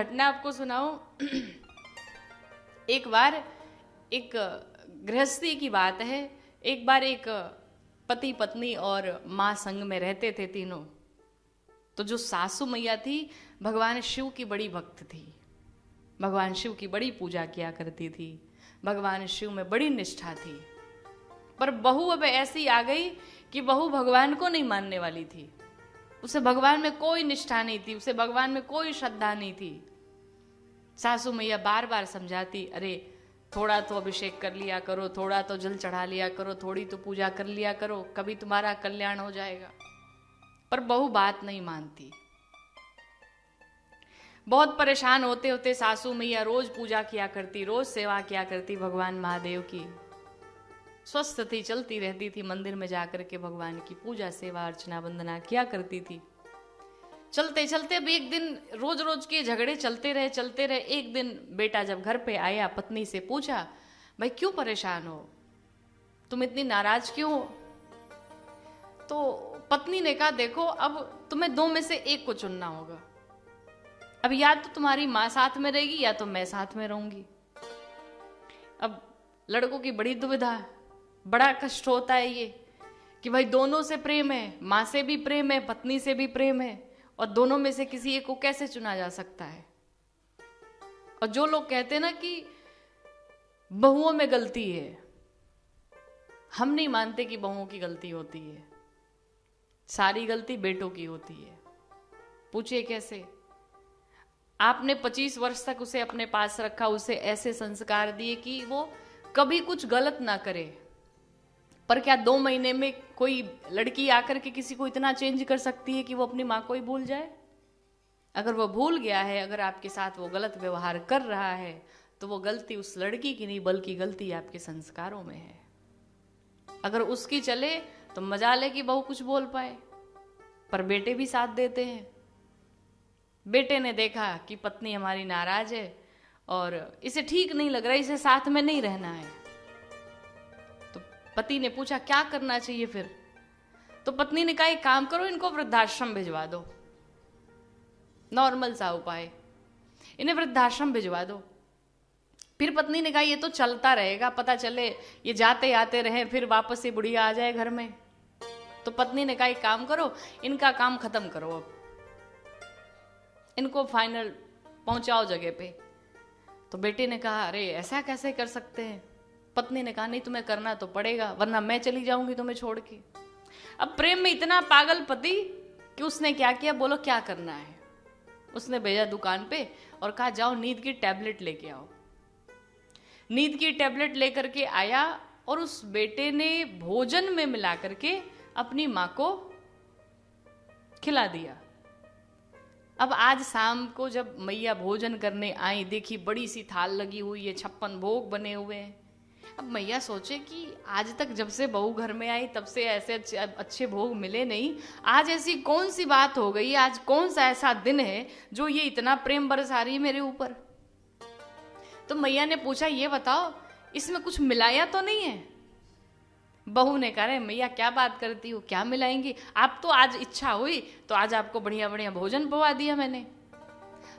घटना आपको सुनाऊं। एक बार एक गृहस्थी की बात है। एक बार एक पति पत्नी और माँ संग में रहते थे तीनों। तो जो सासू मैया थी भगवान शिव की बड़ी भक्त थी, भगवान शिव की बड़ी पूजा किया करती थी, भगवान शिव में बड़ी निष्ठा थी। पर बहू अब ऐसी आ गई कि बहू भगवान को नहीं मानने वाली थी। उसे भगवान में कोई निष्ठा नहीं थी, उसे भगवान में कोई श्रद्धा नहीं थी। सासू मैया बार बार समझाती, अरे थोड़ा तो अभिषेक कर लिया करो, थोड़ा तो जल चढ़ा लिया करो, थोड़ी तो पूजा कर लिया करो, कभी तुम्हारा कल्याण हो जाएगा। पर बहू बात नहीं मानती। बहुत परेशान होते होते सासू मैया रोज पूजा किया करती, रोज सेवा किया करती भगवान महादेव की। स्वस्थ थी, चलती रहती थी, मंदिर में जाकर के भगवान की पूजा सेवा अर्चना वंदना किया करती थी। चलते चलते अब एक दिन रोज रोज के झगड़े चलते रहे। एक दिन बेटा जब घर पे आया, पत्नी से पूछा, भाई क्यों परेशान हो, तुम इतनी नाराज क्यों हो? तो पत्नी ने कहा, देखो अब तुम्हें दो में से एक को चुनना होगा। अब या तो तुम्हारी माँ साथ में रहेगी या तो मैं साथ में रहूंगी। अब लड़कों की बड़ी दुविधा है, बड़ा कष्ट होता है ये कि भाई दोनों से प्रेम है, माँ से भी प्रेम है, पत्नी से भी प्रेम है, और दोनों में से किसी एक को कैसे चुना जा सकता है? और जो लोग कहते हैं ना कि बहुओं में गलती है, हम नहीं मानते कि बहुओं की गलती होती है। सारी गलती बेटों की होती है। पूछिए कैसे? आपने 25 वर्ष तक उसे अपने पास रखा, उसे ऐसे संस्कार दिए कि वो कभी कुछ गलत ना करे। पर क्या 2 महीने में कोई लड़की आकर के किसी को इतना चेंज कर सकती है कि वो अपनी माँ को ही भूल जाए? अगर वो भूल गया है, अगर आपके साथ वो गलत व्यवहार कर रहा है, तो वो गलती उस लड़की की नहीं बल्कि गलती आपके संस्कारों में है। अगर उसकी चले तो मजाल है कि बहू कुछ बोल पाए। पर बेटे भी साथ देते हैं। बेटे ने देखा कि पत्नी हमारी नाराज है और इसे ठीक नहीं लग रहा, इसे साथ में नहीं रहना है। तो पति ने पूछा, क्या करना चाहिए फिर? तो पत्नी ने कहा, एक काम करो, इनको वृद्धाश्रम भिजवा दो। नॉर्मल सा उपाय, इन्हें वृद्धाश्रम भिजवा दो। फिर पत्नी ने कहा, ये तो चलता रहेगा, पता चले ये जाते आते रहे, फिर वापस से बुढ़िया आ जाए घर में। तो पत्नी ने कहा, एक काम करो, इनका काम खत्म करो, अब इनको फाइनल पहुंचाओ जगह पे। तो बेटे ने कहा, अरे ऐसा कैसे कर सकते हैं? पत्नी ने कहा, नहीं तुम्हें करना तो पड़ेगा, वरना मैं चली जाऊंगी तुम्हें छोड़ के। अब प्रेम में इतना पागल पति कि उसने क्या किया, बोलो क्या करना है? उसने भेजा दुकान पे और कहा, जाओ नींद की टैबलेट लेके आओ। नींद की टैबलेट लेकर के आया और उस बेटे ने भोजन में मिला करके अपनी मां को खिला दिया। अब आज शाम को जब मैया भोजन करने आई, देखी बड़ी सी थाल लगी हुई है, 56 भोग बने हुए हैं। अब मैया सोचे कि आज तक जब से बहू घर में आई तब से ऐसे अच्छे भोग मिले नहीं, आज ऐसी कौन सी बात हो गई, आज कौन सा ऐसा दिन है जो ये इतना प्रेम बरसा रही है मेरे ऊपर? तो मैया ने पूछा, ये बताओ इसमें कुछ मिलाया तो नहीं है? बहू ने कहा, रे मैया क्या बात करती हो, क्या मिलाएंगी? आप तो आज इच्छा हुई तो आज आपको बढ़िया बढ़िया भोजन पवा दिया मैंने।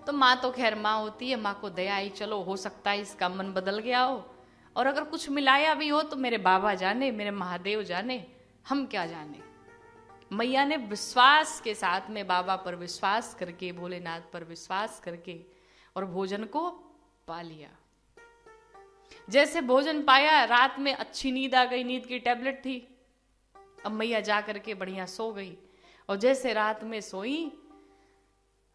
तो माँ तो खैर माँ होती है, माँ को दया आई, चलो हो सकता है इसका मन बदल गया हो, और अगर कुछ मिलाया भी हो तो मेरे बाबा जाने, मेरे महादेव जाने, हम क्या जाने। मैया ने विश्वास के साथ में बाबा पर विश्वास करके, भोलेनाथ पर विश्वास करके और भोजन को पा लिया। जैसे भोजन पाया, रात में अच्छी नींद आ गई, नींद की टैबलेट थी। अब मैया जा करके बढ़िया सो गई, और जैसे रात में सोई,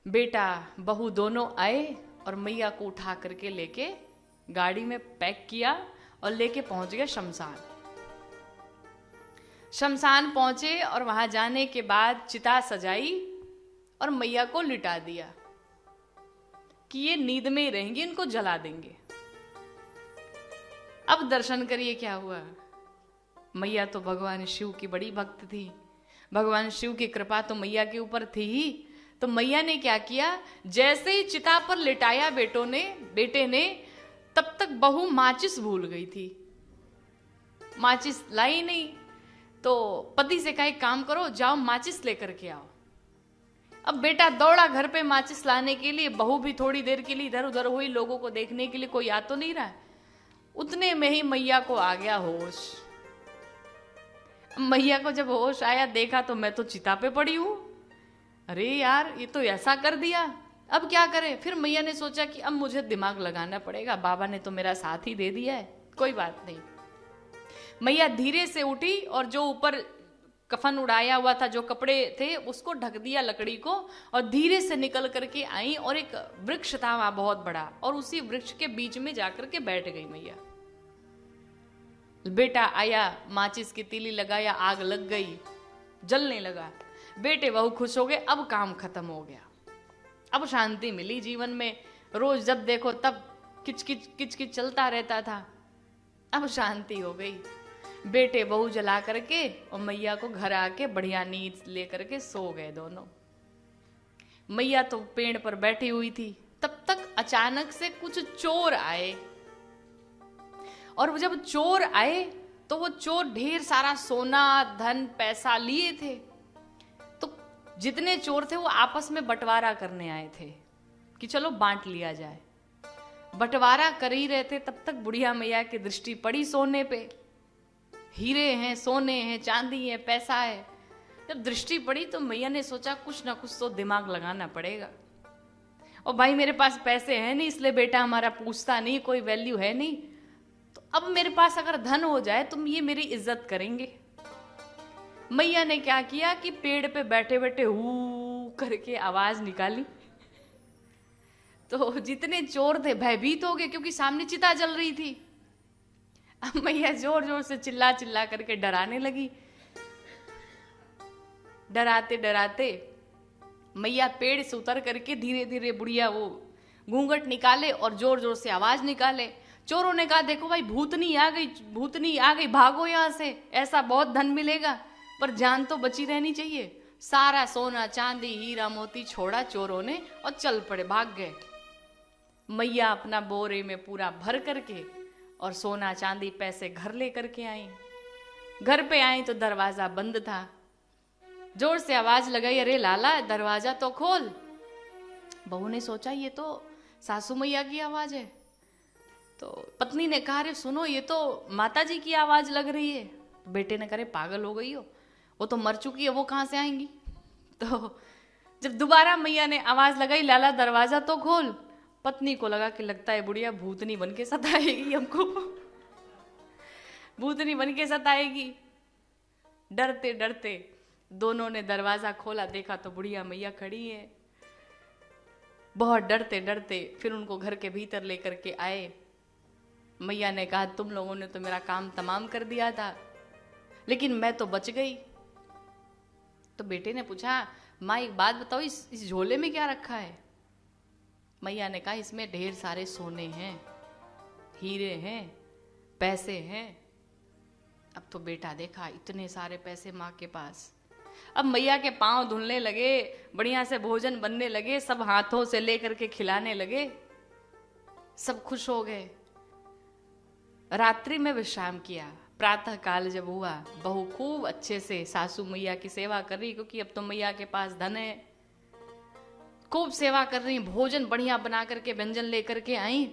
बेटा बहू दोनों आए और मैया को उठा करके लेके गाड़ी में पैक किया और लेके पहुंच गए शमशान। शमशान पहुंचे और वहां जाने के बाद चिता सजाई और मैया को लिटा दिया कि ये नींद में ही रहेंगी, इनको जला देंगे। अब दर्शन करिए क्या हुआ। मैया तो भगवान शिव की बड़ी भक्त थी, भगवान शिव की कृपा तो मैया के ऊपर थी ही। तो मैया ने क्या किया, जैसे ही चिता पर लिटाया बेटे ने, तब तक बहू माचिस भूल गई थी, माचिस लाई नहीं। तो पति से कहा, एक काम करो, जाओ माचिस लेकर के आओ। अब बेटा दौड़ा घर पे माचिस लाने के लिए, बहू भी थोड़ी देर के लिए इधर उधर हुई लोगों को देखने के लिए, कोई आ तो नहीं रहा है। उतने में ही मैया को आ गया होश। मैया को जब होश आया, देखा तो मैं तो चिता पे पड़ी हूं। अरे यार, ये तो ऐसा कर दिया, अब क्या करें। फिर मैया ने सोचा कि अब मुझे दिमाग लगाना पड़ेगा, बाबा ने तो मेरा साथ ही दे दिया है, कोई बात नहीं। मैया धीरे से उठी और जो ऊपर कफन उड़ाया हुआ था, जो कपड़े थे, उसको ढक दिया लकड़ी को, और धीरे से निकल करके आई। और एक वृक्ष था वहां बहुत बड़ा, और उसी वृक्ष के बीच में जाकर के बैठ गई मैया। बेटा आया, माचिस की तीली लगाया, आग लग गई, जलने लगा। बेटे बहू खुश हो गए, अब काम खत्म हो गया, अब शांति मिली जीवन में। रोज जब देखो तब किचकिच किचकिच चलता रहता था, अब शांति हो गई। बेटे बहू जला करके और मैया को घर आके बढ़िया नींद लेकर के सो गए दोनों। मैया तो पेड़ पर बैठी हुई थी, तब तक अचानक से कुछ चोर आए। और जब चोर आए तो वो चोर ढेर सारा सोना धन पैसा लिए थे। तो जितने चोर थे वो आपस में बंटवारा करने आए थे कि चलो बांट लिया जाए। बंटवारा कर ही रहे थे, तब तक बुढ़िया मैया की दृष्टि पड़ी सोने पे। हीरे हैं, सोने हैं, चांदी है, पैसा है। जब दृष्टि पड़ी तो मैया ने सोचा कुछ ना कुछ तो दिमाग लगाना पड़ेगा। और भाई मेरे पास पैसे हैं नहीं, इसलिए बेटा हमारा पूछता नहीं, कोई वैल्यू है नहीं, तो अब मेरे पास अगर धन हो जाए तुम ये मेरी इज्जत करेंगे। मैया ने क्या किया कि पेड़ पे बैठे बैठे हू करके आवाज निकाली। तो जितने चोर थे भयभीत हो गए, क्योंकि सामने चिता जल रही थी। अब मैया जोर जोर से चिल्ला चिल्ला करके डराने लगी। डराते डराते मैया पेड़ से उतर करके धीरे धीरे बुढ़िया वो घूंघट निकाले और जोर जोर से आवाज निकाले। चोरों ने कहा देखो भाई भूतनी आ गई, भूतनी आ गई, भागो यहां से, ऐसा बहुत धन मिलेगा पर जान तो बची रहनी चाहिए। सारा सोना चांदी हीरा मोती छोड़ा चोरों ने और चल पड़े, भाग गए। मैया अपना बोरे में पूरा भर करके और सोना चांदी पैसे घर लेकर के आई। घर पे आई तो दरवाजा बंद था। जोर से आवाज लगाई, अरे लाला दरवाजा तो खोल। बहू ने सोचा ये तो सासू मैया की आवाज है। तो पत्नी ने कहा अरे सुनो ये तो माता जी की आवाज लग रही है। तो बेटे ने कहा पागल हो गई हो, वो तो मर चुकी है, वो कहां से आएंगी। तो जब दोबारा मैया ने आवाज लगाई लाला दरवाजा तो खोल, पत्नी को लगा कि लगता है बुढ़िया भूतनी बन के सताएगी हमको, भूतनी बन के सताएगी। डरते डरते दोनों ने दरवाजा खोला, देखा तो बुढ़िया मैया खड़ी है। बहुत डरते डरते फिर उनको घर के भीतर लेकर के आए। मैया ने कहा तुम लोगों ने तो मेरा काम तमाम कर दिया था, लेकिन मैं तो बच गई। तो बेटे ने पूछा माँ एक बात बताओ, इस झोले में क्या रखा है। मैया ने कहा इसमें ढेर सारे सोने हैं, हीरे हैं, पैसे हैं। अब तो बेटा देखा इतने सारे पैसे माँ के पास। अब मैया के पांव धुलने लगे, बढ़िया से भोजन बनने लगे, सब हाथों से लेकर के खिलाने लगे, सब खुश हो गए। रात्रि में विश्राम किया। प्रातः काल जब हुआ, बहू खूब अच्छे से सासू मैया की सेवा कर रही, क्योंकि अब तो मैया के पास धन है, खूब सेवा कर रही। भोजन बढ़िया बना करके व्यंजन लेकर के आई।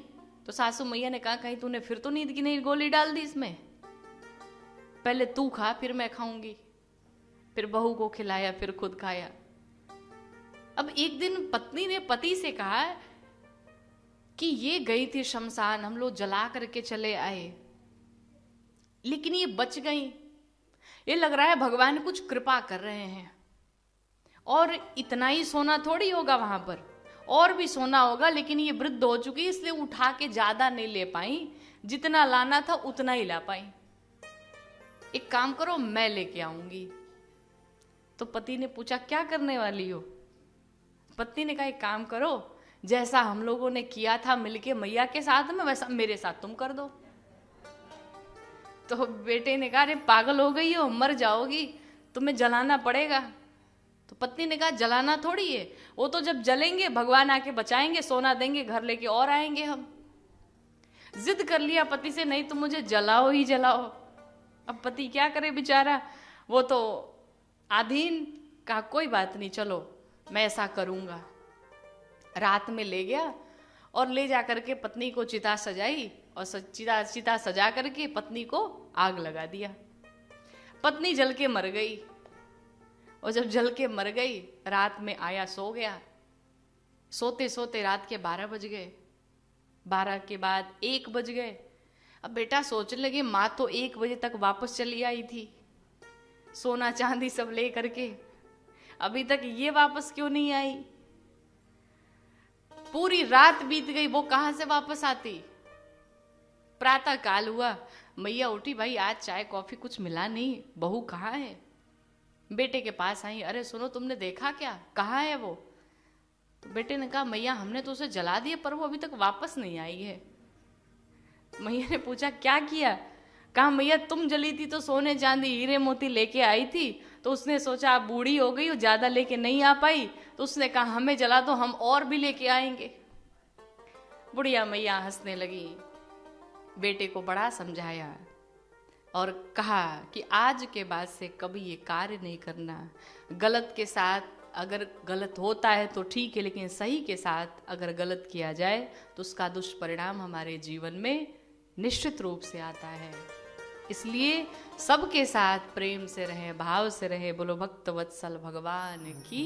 तो सासू मैया ने कहा कहीं तूने फिर तो नींद की नहीं गोली डाल दी इसमें, पहले तू खा फिर मैं खाऊंगी। फिर बहू को खिलाया, फिर खुद खाया। अब एक दिन पत्नी ने पति से कहा कि ये गई थी शमशान, हम लोग जला करके चले आए, लेकिन ये बच गई। ये लग रहा है भगवान कुछ कृपा कर रहे हैं। और इतना ही सोना थोड़ी होगा वहां पर, और भी सोना होगा, लेकिन ये वृद्ध हो चुकी है इसलिए उठा के ज्यादा नहीं ले पाई, जितना लाना था उतना ही ला पाई। एक काम करो मैं लेके आऊंगी। तो पति ने पूछा क्या करने वाली हो। पत्नी ने कहा एक काम करो, जैसा हम लोगों ने किया था मिलके मैया के साथ में, वैसा मेरे साथ तुम कर दो। तो बेटे ने कहा अरे पागल हो गई हो, मर जाओगी, तुम्हें जलाना पड़ेगा। तो पत्नी ने कहा जलाना थोड़ी है, वो तो जब जलेंगे भगवान आके बचाएंगे, सोना देंगे, घर लेके और आएंगे हम। जिद कर लिया पति से, नहीं तो मुझे जलाओ ही जलाओ। अब पति क्या करे बेचारा, वो तो आधीन। कहा कोई बात नहीं, चलो मैं ऐसा करूंगा। रात में ले गया और ले जा करके पत्नी को चिता सजाई और चिता सजा करके पत्नी को आग लगा दिया। पत्नी जल के मर गई और जब जल के मर गई रात में आया सो गया। सोते सोते रात के 12 बज गए, 12 के बाद 1 बज गए। अब बेटा सोचने लगे माँ तो 1 बजे तक वापस चली आई थी सोना चांदी सब ले करके, अभी तक ये वापस क्यों नहीं आई? पूरी रात बीत गई, वो कहां से वापस आती? प्रातः काल हुआ, मैया उठी, भाई आज चाय कॉफी कुछ मिला नहीं, बहू कहाँ है? बेटे के पास आई, अरे सुनो तुमने देखा क्या, कहाँ है वो? तो बेटे ने कहा मैया हमने तो उसे जला दिया पर वो अभी तक वापस नहीं आई है। मैया ने पूछा क्या किया? कहा मैया तुम जली थी तो सोने चांदी हीरे मोती लेके आई थी, तो उसने सोचा आप बूढ़ी हो गई हो ज्यादा लेके नहीं आ पाई, तो उसने कहा हमें जला दो हम और भी लेके आएंगे। बुढ़िया मैया हंसने लगी, बेटे को बड़ा समझाया और कहा कि आज के बाद से कभी ये कार्य नहीं करना। गलत के साथ अगर गलत होता है तो ठीक है, लेकिन सही के साथ अगर गलत किया जाए तो उसका दुष्परिणाम हमारे जीवन में निश्चित रूप से आता है। इसलिए सबके साथ प्रेम से रहे, भाव से रहे। बोलो भक्त वत्सल भगवान की।